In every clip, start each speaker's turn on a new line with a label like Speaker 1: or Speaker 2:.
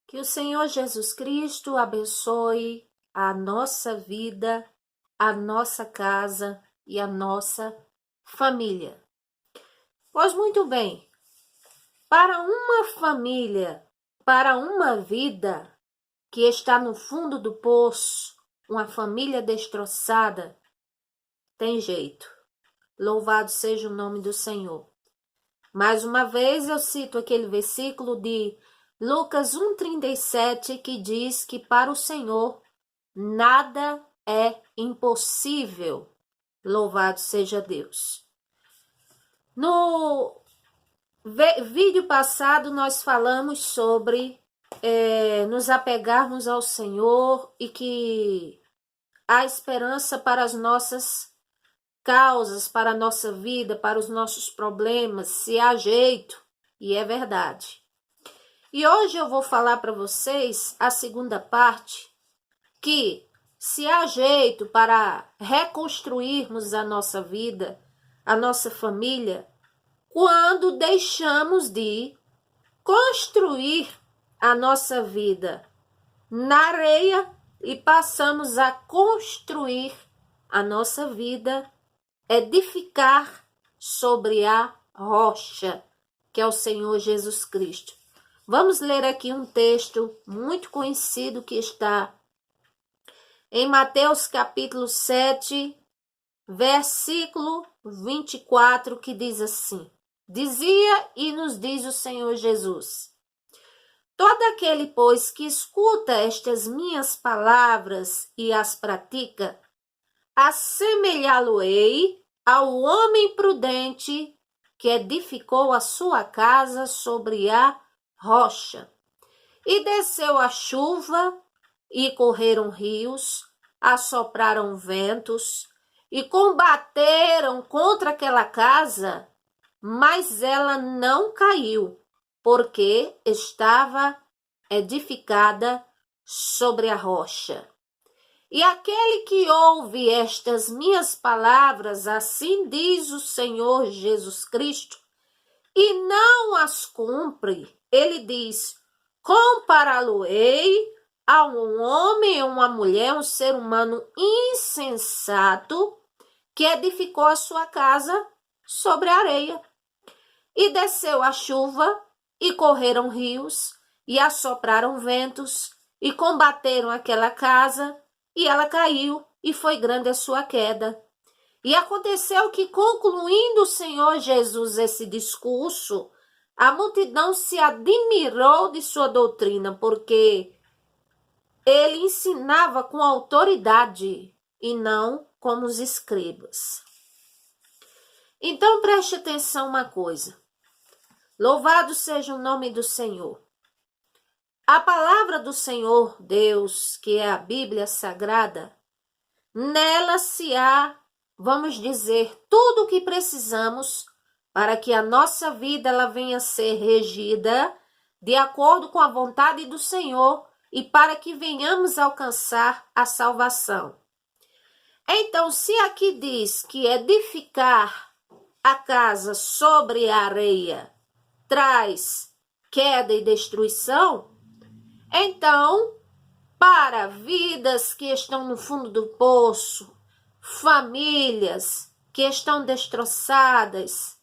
Speaker 1: Que o Senhor Jesus Cristo abençoe a nossa vida, a nossa casa e a nossa família. Pois muito bem, para uma família, para uma vida que está no fundo do poço, uma família destroçada, tem jeito. Louvado seja o nome do Senhor. Mais uma vez eu cito aquele versículo de Lucas 1,37, que diz que para o Senhor nada é impossível. Louvado seja Deus. No vídeo passado nós falamos sobre nos apegarmos ao Senhor e que há esperança para as nossas causas, para a nossa vida, para os nossos problemas, se há jeito, e é verdade. E hoje eu vou falar para vocês a segunda parte, que se há jeito para reconstruirmos a nossa vida, a nossa família, quando deixamos de construir a nossa vida na areia e passamos a construir a nossa vida, edificar sobre a rocha, que é o Senhor Jesus Cristo. Vamos ler aqui um texto muito conhecido que está em Mateus capítulo 7, versículo 24, que diz assim: Dizia e nos diz o Senhor Jesus: Todo aquele, pois, que escuta estas minhas palavras e as pratica, assemelhá-lo-ei ao homem prudente que edificou a sua casa sobre a rocha. E desceu a chuva, e correram rios, assopraram ventos, e combateram contra aquela casa, mas ela não caiu, porque estava edificada sobre a rocha. E aquele que ouve estas minhas palavras, assim diz o Senhor Jesus Cristo, e não as cumpre, ele diz: compará-lo-ei a um homem, uma mulher, um ser humano insensato, que edificou a sua casa sobre a areia. E desceu a chuva, e correram rios, e assopraram ventos, e combateram aquela casa, e ela caiu, e foi grande a sua queda. E aconteceu que, concluindo o Senhor Jesus esse discurso, a multidão se admirou de sua doutrina, porque ele ensinava com autoridade e não como os escribas. Então preste atenção uma coisa. Louvado seja o nome do Senhor. A palavra do Senhor Deus, que é a Bíblia Sagrada, nela se há, vamos dizer, tudo o que precisamos para que a nossa vida ela venha a ser regida de acordo com a vontade do Senhor e para que venhamos alcançar a salvação. Então, se aqui diz que edificar a casa sobre a areia traz queda e destruição, então, para vidas que estão no fundo do poço, famílias que estão destroçadas,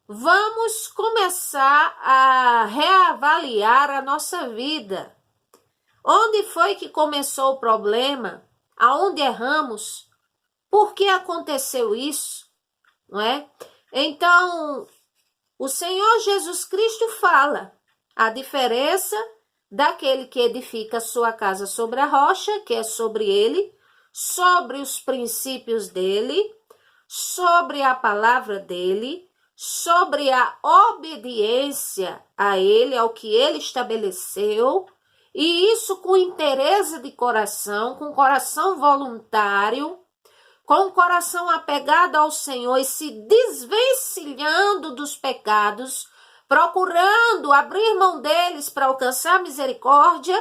Speaker 1: vamos começar a reavaliar a nossa vida. Onde foi que começou o problema? Aonde erramos? Por que aconteceu isso? Não é? Então, o Senhor Jesus Cristo fala a diferença daquele que edifica sua casa sobre a rocha, que é sobre ele, sobre os princípios dele, sobre a palavra dele, sobre a obediência a ele, ao que ele estabeleceu, e isso com interesse de coração, com coração voluntário, com o coração apegado ao Senhor e se desvencilhando dos pecados, procurando abrir mão deles para alcançar misericórdia,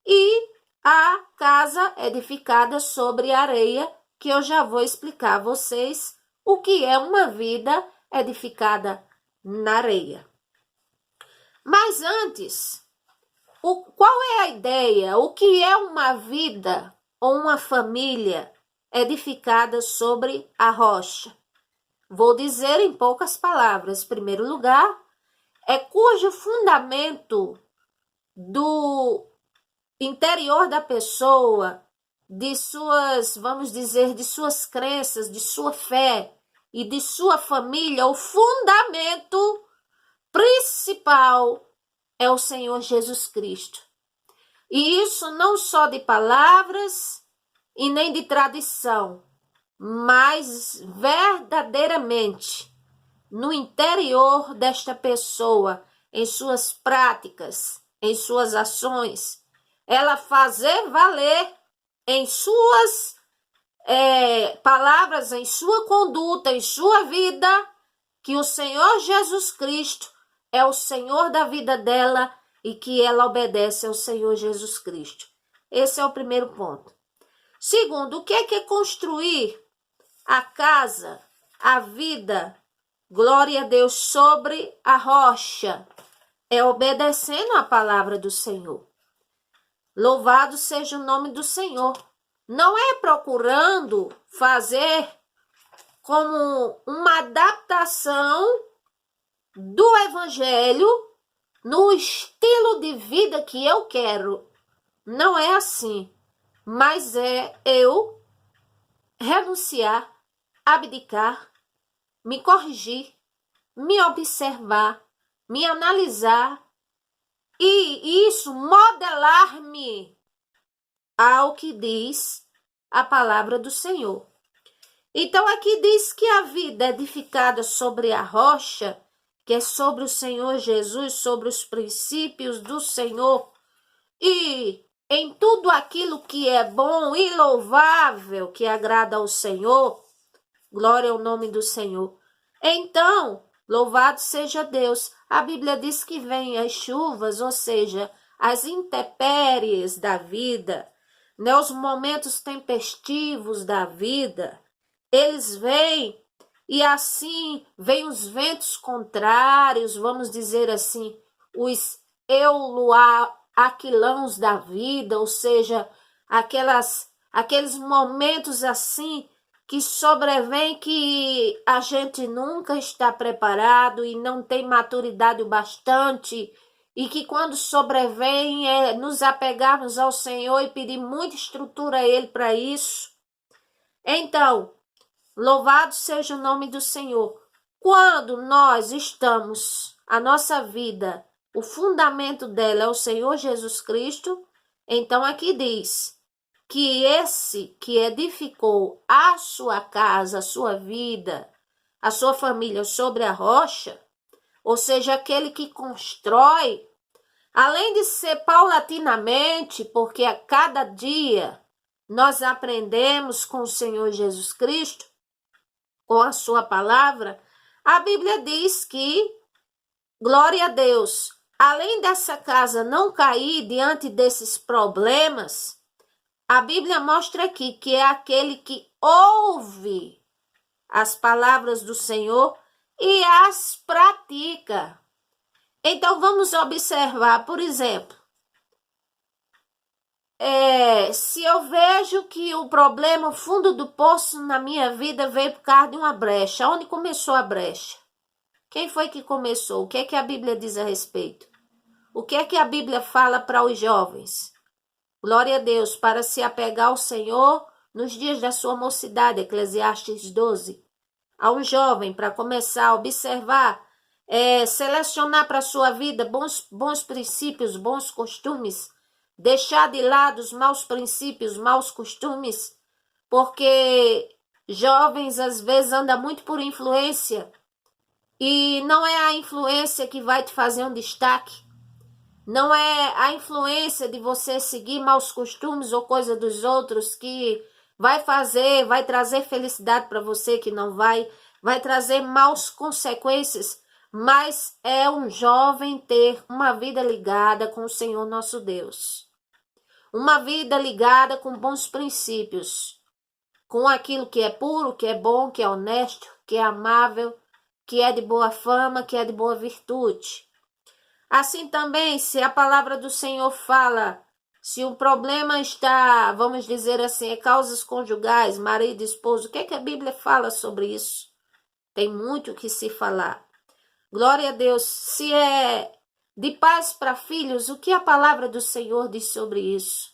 Speaker 1: e a casa edificada sobre areia, que eu já vou explicar a vocês o que é uma vida edificada na areia. Mas antes, Qual é a ideia? O que é uma vida ou uma família edificada sobre a rocha? Vou dizer em poucas palavras. Em primeiro lugar, é cujo fundamento do interior da pessoa, de suas, vamos dizer, de suas crenças, de sua fé e de sua família, o fundamento principal é o Senhor Jesus Cristo. E isso não só de palavras e nem de tradição, mas verdadeiramente no interior desta pessoa, em suas práticas, em suas ações, ela fazer valer em suas palavras, em sua conduta, em sua vida, que o Senhor Jesus Cristo é o Senhor da vida dela e que ela obedece ao Senhor Jesus Cristo. Esse é o primeiro ponto. Segundo, o que é construir a casa, a vida, glória a Deus, sobre a rocha? É obedecendo a palavra do Senhor. Louvado seja o nome do Senhor. Não é procurando fazer como uma adaptação do evangelho no estilo de vida que eu quero. Não é assim. Mas é eu renunciar, abdicar, me corrigir, me observar, me analisar e isso modelar-me ao que diz a palavra do Senhor. Então aqui diz que a vida edificada sobre a rocha, que é sobre o Senhor Jesus, sobre os princípios do Senhor e em tudo aquilo que é bom e louvável, que agrada ao Senhor, glória ao nome do Senhor. Então, louvado seja Deus. A Bíblia diz que vêm as chuvas, ou seja, as intempéries da vida, né, os momentos tempestivos da vida, eles vêm e assim vêm os ventos contrários, vamos dizer assim, os aquilãos da vida, ou seja, aqueles momentos assim que sobrevém que a gente nunca está preparado e não tem maturidade o bastante e que quando sobrevém é nos apegarmos ao Senhor e pedir muita estrutura a Ele para isso. Então, louvado seja o nome do Senhor. Quando nós estamos, a nossa vida, o fundamento dela é o Senhor Jesus Cristo, então aqui diz que esse que edificou a sua casa, a sua vida, a sua família sobre a rocha, ou seja, aquele que constrói, além de ser paulatinamente, porque a cada dia nós aprendemos com o Senhor Jesus Cristo, com a sua palavra, a Bíblia diz que, glória a Deus, além dessa casa não cair diante desses problemas, a Bíblia mostra aqui que é aquele que ouve as palavras do Senhor e as pratica. Então, vamos observar, por exemplo, se eu vejo que o problema, o fundo do poço na minha vida veio por causa de uma brecha. Onde começou a brecha? Quem foi que começou? O que é que a Bíblia diz a respeito? O que é que a Bíblia fala para os jovens? Glória a Deus, para se apegar ao Senhor nos dias da sua mocidade, Eclesiastes 12. A um jovem, para começar a observar, selecionar para a sua vida bons princípios, bons costumes, deixar de lado os maus princípios, maus costumes, porque jovens às vezes andam muito por influência e não é a influência que vai te fazer um destaque. Não é a influência de você seguir maus costumes ou coisa dos outros que vai trazer felicidade para você, que não vai trazer maus consequências, mas é um jovem ter uma vida ligada com o Senhor nosso Deus. Uma vida ligada com bons princípios, com aquilo que é puro, que é bom, que é honesto, que é amável, que é de boa fama, que é de boa virtude. Assim também, se a palavra do Senhor fala, se o problema está, vamos dizer assim, é causas conjugais, marido e esposo, o que é que a Bíblia fala sobre isso? Tem muito o que se falar. Glória a Deus. Se é de pais para filhos, o que a palavra do Senhor diz sobre isso?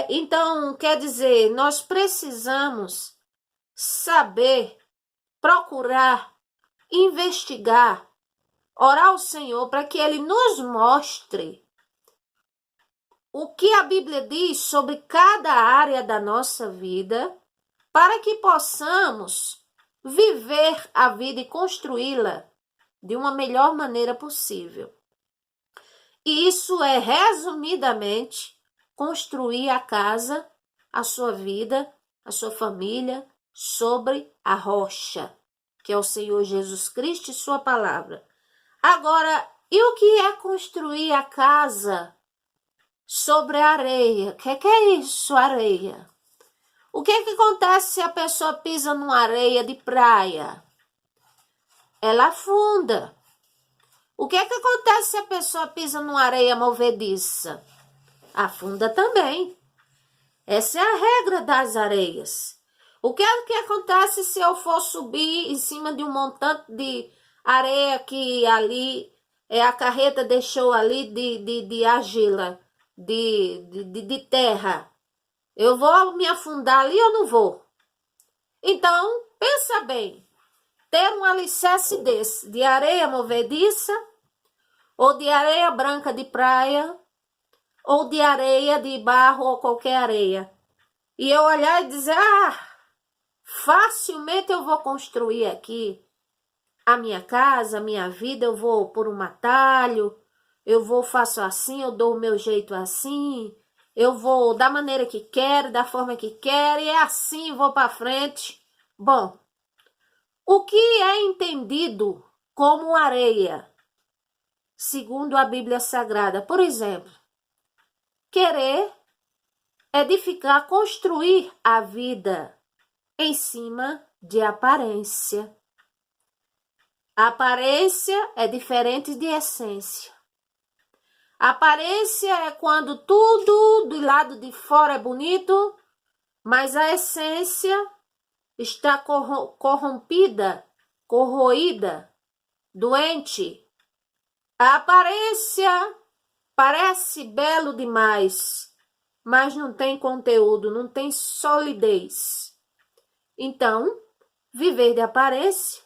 Speaker 1: Então, quer dizer, nós precisamos saber, procurar, investigar, orar ao Senhor para que Ele nos mostre o que a Bíblia diz sobre cada área da nossa vida, para que possamos viver a vida e construí-la de uma melhor maneira possível. E isso é, resumidamente, construir a casa, a sua vida, a sua família, sobre a rocha, que é o Senhor Jesus Cristo e sua palavra. Agora, e o que é construir a casa sobre a areia? O que é isso, areia? O que acontece se a pessoa pisa numa areia de praia? Ela afunda. O que acontece se a pessoa pisa numa areia movediça? Afunda também. Essa é a regra das areias. O que acontece se eu for subir em cima de um montante de areia que ali a carreta deixou ali de argila, de terra? Eu vou me afundar ali ou não vou? Então, pensa bem. Ter um alicerce desse, de areia movediça, ou de areia branca de praia, ou de areia de barro ou qualquer areia. E eu olhar e dizer, facilmente eu vou construir aqui a minha casa, a minha vida, eu vou por um atalho, faço assim, eu dou o meu jeito assim, eu vou da maneira que quero, da forma que quero, e é assim, vou para frente. Bom, o que é entendido como areia, segundo a Bíblia Sagrada? Por exemplo, querer edificar, construir a vida em cima de aparência. A aparência é diferente de essência. A aparência é quando tudo do lado de fora é bonito, mas a essência está corrompida, corroída, doente. A aparência parece belo demais, mas não tem conteúdo, não tem solidez. Então, viver de aparência,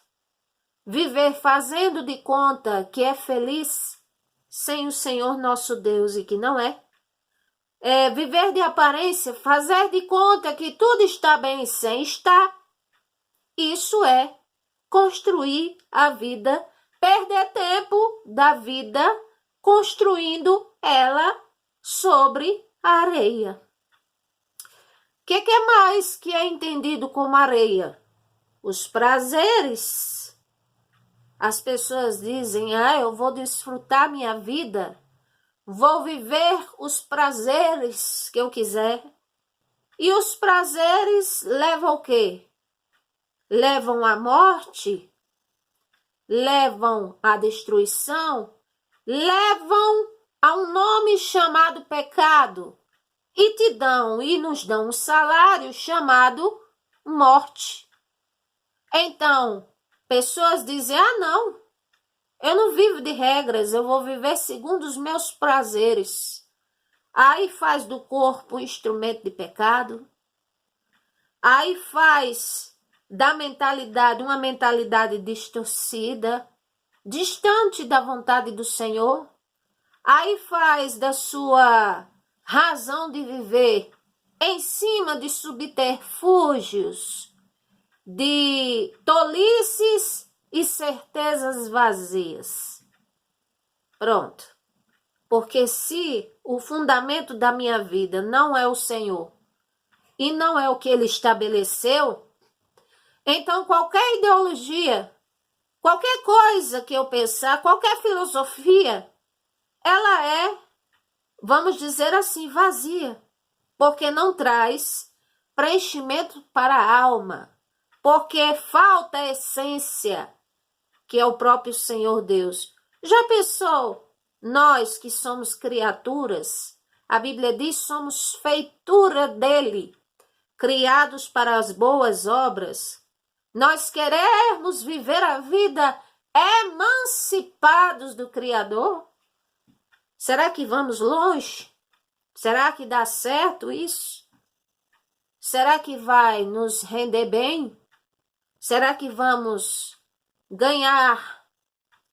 Speaker 1: viver fazendo de conta que é feliz sem o Senhor nosso Deus e que não é, viver de aparência, fazer de conta que tudo está bem sem estar. Isso é construir a vida, perder tempo da vida construindo ela sobre a areia. O que é mais que é entendido como areia? Os prazeres. As pessoas dizem, eu vou desfrutar minha vida, vou viver os prazeres que eu quiser. E os prazeres levam o quê? Levam à morte, levam à destruição, levam a um nome chamado pecado e nos dão um salário chamado morte. Então, pessoas dizem, não, eu não vivo de regras, eu vou viver segundo os meus prazeres. Aí faz do corpo um instrumento de pecado, aí faz da mentalidade uma mentalidade distorcida, distante da vontade do Senhor, aí faz da sua razão de viver em cima de subterfúgios, de tolices e certezas vazias. Pronto. Porque se o fundamento da minha vida não é o Senhor e não é o que Ele estabeleceu, então qualquer ideologia, qualquer coisa que eu pensar, qualquer filosofia, ela é, vamos dizer assim, vazia, porque não traz preenchimento para a alma, porque falta a essência, que é o próprio Senhor Deus. Já pensou? Nós que somos criaturas, a Bíblia diz, somos feitura dele, criados para as boas obras. Nós queremos viver a vida emancipados do Criador? Será que vamos longe? Será que dá certo isso? Será que vai nos render bem? Será que vamos ganhar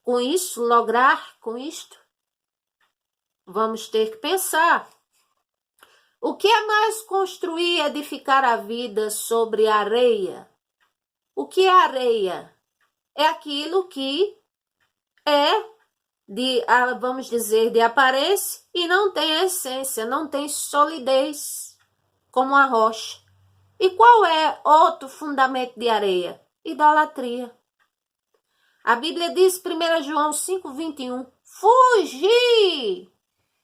Speaker 1: com isso, lograr com isto? Vamos ter que pensar. O que é mais construir e edificar a vida sobre areia? O que é areia? É aquilo que é vamos dizer, de aparência e não tem a essência, não tem solidez, como a rocha. E qual é outro fundamento de areia? Idolatria. A Bíblia diz, 1 João 5:21, fugir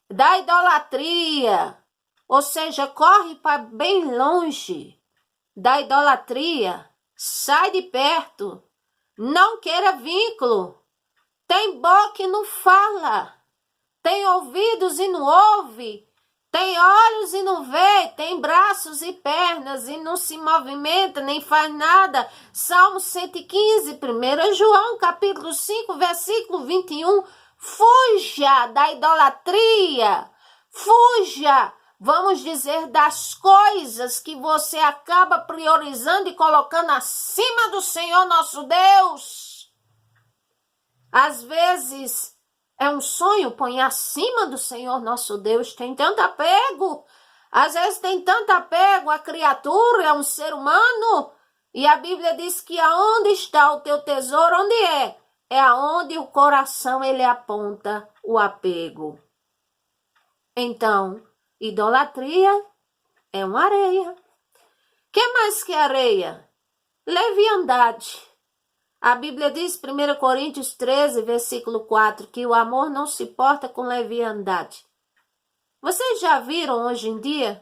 Speaker 1: da idolatria, ou seja, corre para bem longe da idolatria, sai de perto, não queira vínculo. Tem boca e não fala, tem ouvidos e não ouve, tem olhos e não vê, tem braços e pernas e não se movimenta, nem faz nada. Salmo 115, 1 João, capítulo 5, versículo 21. Fuja da idolatria, fuja, vamos dizer, das coisas que você acaba priorizando e colocando acima do Senhor nosso Deus. Às vezes é um sonho, põe acima do Senhor nosso Deus, tem tanto apego. Às vezes tem tanto apego à criatura, a um ser humano. E a Bíblia diz que aonde está o teu tesouro, onde é? É aonde o coração ele aponta o apego. Então, idolatria é uma areia. Que mais que areia? Leviandade. A Bíblia diz, 1 Coríntios 13, versículo 4, que o amor não se porta com leviandade. Vocês já viram hoje em dia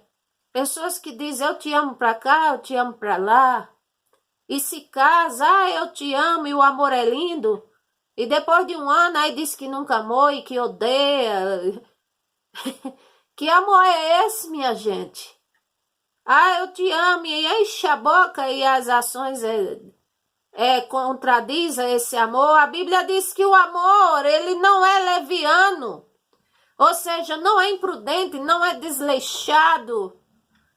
Speaker 1: pessoas que dizem eu te amo para cá, eu te amo para lá, e se casa, eu te amo e o amor é lindo, e depois de um ano aí diz que nunca amou e que odeia. Que amor é esse, minha gente? Eu te amo e enche a boca e as ações contradizem esse amor. A Bíblia diz que o amor, ele não é leviano, ou seja, não é imprudente, não é desleixado,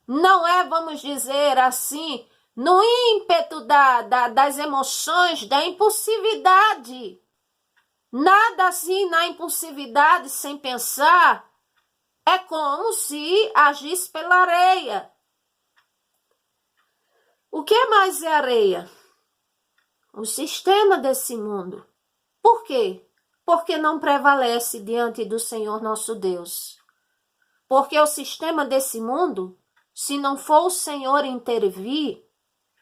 Speaker 1: não é, vamos dizer assim, no ímpeto das emoções, da impulsividade. Nada assim na impulsividade, sem pensar, é como se agisse pela areia. O que mais é areia? O sistema desse mundo. Por quê? Porque não prevalece diante do Senhor nosso Deus. Porque o sistema desse mundo, se não for o Senhor intervir,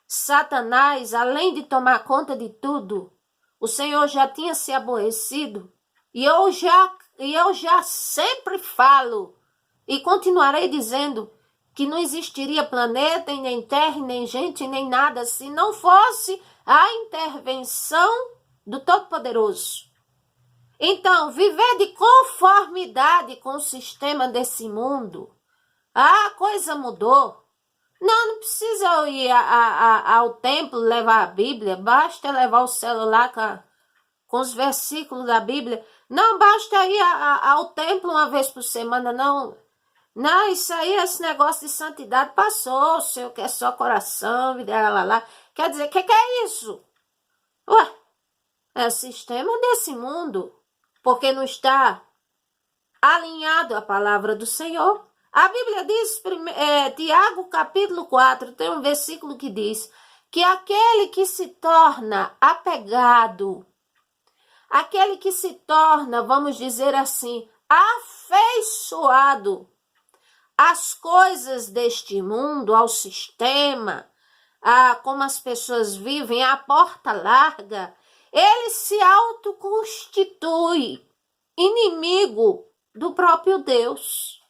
Speaker 1: Satanás, além de tomar conta de tudo, o Senhor já tinha se aborrecido. E eu já sempre falo e continuarei dizendo que não existiria planeta, nem terra, nem gente, nem nada se não fosse a intervenção do Todo-Poderoso. Então, viver de conformidade com o sistema desse mundo, a coisa mudou. Não precisa eu ir ao templo levar a Bíblia, basta levar o celular com os versículos da Bíblia. Não basta ir ao templo uma vez por semana, não. Não, isso aí, esse negócio de santidade passou, o Senhor quer só coração, lá. Quer dizer, o que é isso? Ué, é o sistema desse mundo, porque não está alinhado à palavra do Senhor. A Bíblia diz, Tiago capítulo 4, tem um versículo que diz que aquele que se torna apegado, aquele que se torna, vamos dizer assim, afeiçoado às coisas deste mundo, ao sistema, a como as pessoas vivem, a porta larga, ele se autoconstitui inimigo do próprio Deus.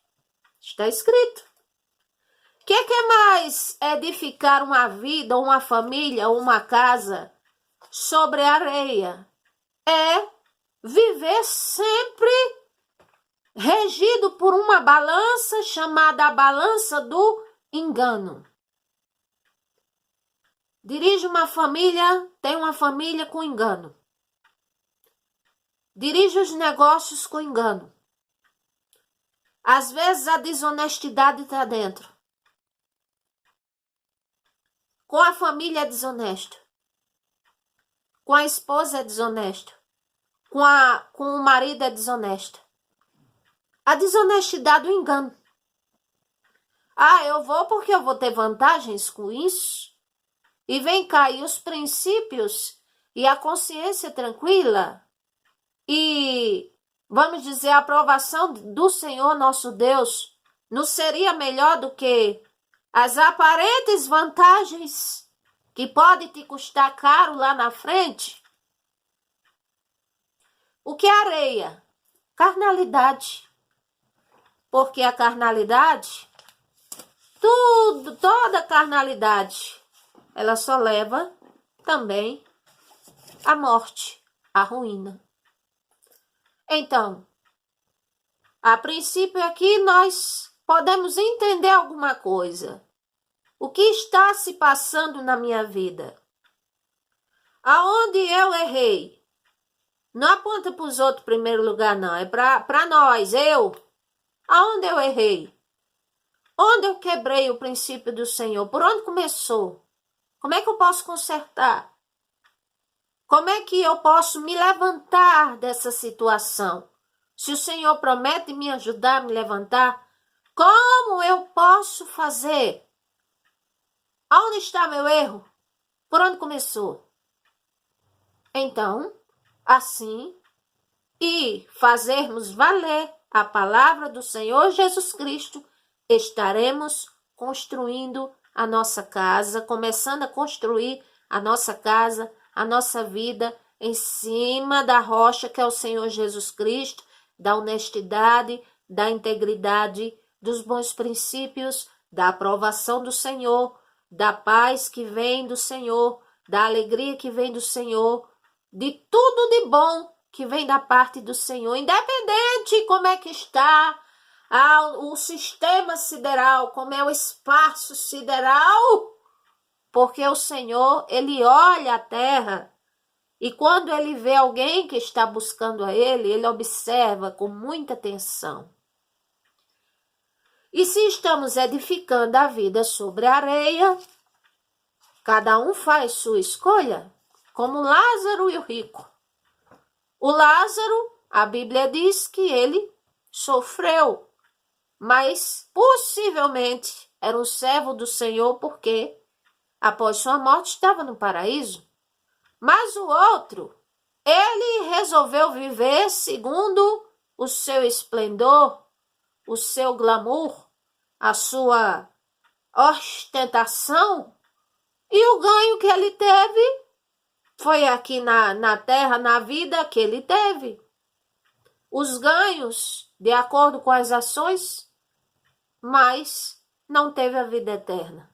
Speaker 1: Está escrito. O que é mais edificar uma vida, uma família, uma casa sobre areia? É viver sempre regido por uma balança chamada a balança do engano. Dirige uma família, tem uma família com engano. Dirige os negócios com engano. Às vezes a desonestidade está dentro. Com a família é desonesto. Com a esposa é desonesto. Com o marido é desonesto. A desonestidade, o engano. Eu vou porque eu vou ter vantagens com isso. E vem cá, e os princípios e a consciência tranquila e, vamos dizer, a aprovação do Senhor nosso Deus não seria melhor do que as aparentes vantagens que pode te custar caro lá na frente? O que é areia? Carnalidade. Porque a carnalidade, toda carnalidade, ela só leva também à morte, à ruína. Então, a princípio aqui nós podemos entender alguma coisa. O que está se passando na minha vida? Aonde eu errei? Não aponta para os outros em primeiro lugar, não. É para nós, eu. Aonde eu errei? Onde eu quebrei o princípio do Senhor? Por onde começou? Como é que eu posso consertar? Como é que eu posso me levantar dessa situação? Se o Senhor promete me ajudar a me levantar, como eu posso fazer? Aonde está meu erro? Por onde começou? Então, assim, e fazermos valer a palavra do Senhor Jesus Cristo, estaremos construindo a nossa casa, começando a construir a nossa casa, a nossa vida em cima da rocha que é o Senhor Jesus Cristo, da honestidade, da integridade, dos bons princípios, da aprovação do Senhor, da paz que vem do Senhor, da alegria que vem do Senhor, de tudo de bom que vem da parte do Senhor, independente como é que está o sistema sideral, como é o espaço sideral, porque o Senhor, ele olha a terra e quando ele vê alguém que está buscando a ele observa com muita atenção. E se estamos edificando a vida sobre a areia, cada um faz sua escolha, como Lázaro e o rico. O Lázaro, a Bíblia diz que ele sofreu, mas possivelmente era um servo do Senhor porque após sua morte estava no paraíso. Mas o outro, ele resolveu viver segundo o seu esplendor, o seu glamour, a sua ostentação, e o ganho que ele teve foi aqui na terra, na vida que ele teve. Os ganhos, de acordo com as ações, mas não teve a vida eterna.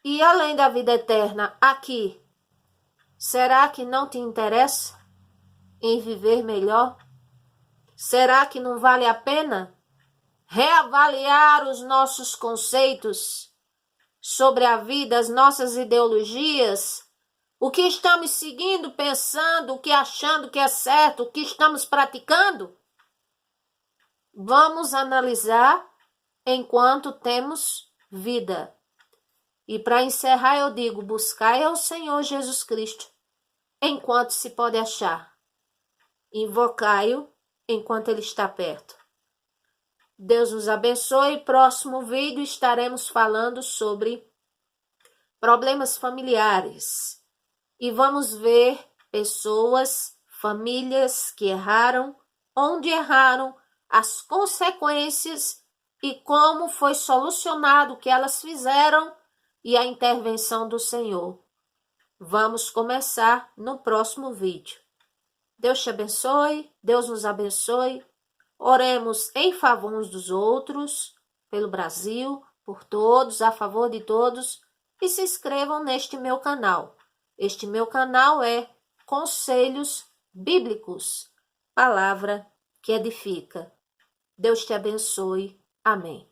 Speaker 1: E além da vida eterna aqui, será que não te interessa em viver melhor? Será que não vale a pena reavaliar os nossos conceitos sobre a vida, as nossas ideologias, o que estamos seguindo, pensando, o que achando que é certo, o que estamos praticando? Vamos analisar enquanto temos vida. E para encerrar eu digo, buscai ao Senhor Jesus Cristo enquanto se pode achar. Invocai-o enquanto ele está perto. Deus nos abençoe. Próximo vídeo estaremos falando sobre problemas familiares. E vamos ver pessoas, famílias que erraram, onde erraram, as consequências e como foi solucionado o que elas fizeram e a intervenção do Senhor. Vamos começar no próximo vídeo. Deus te abençoe, Deus nos abençoe. Oremos em favor uns dos outros, pelo Brasil, por todos, a favor de todos, e se inscrevam neste meu canal. Este meu canal é conselhos bíblicos. Palavra que edifica. Deus te abençoe. Amém.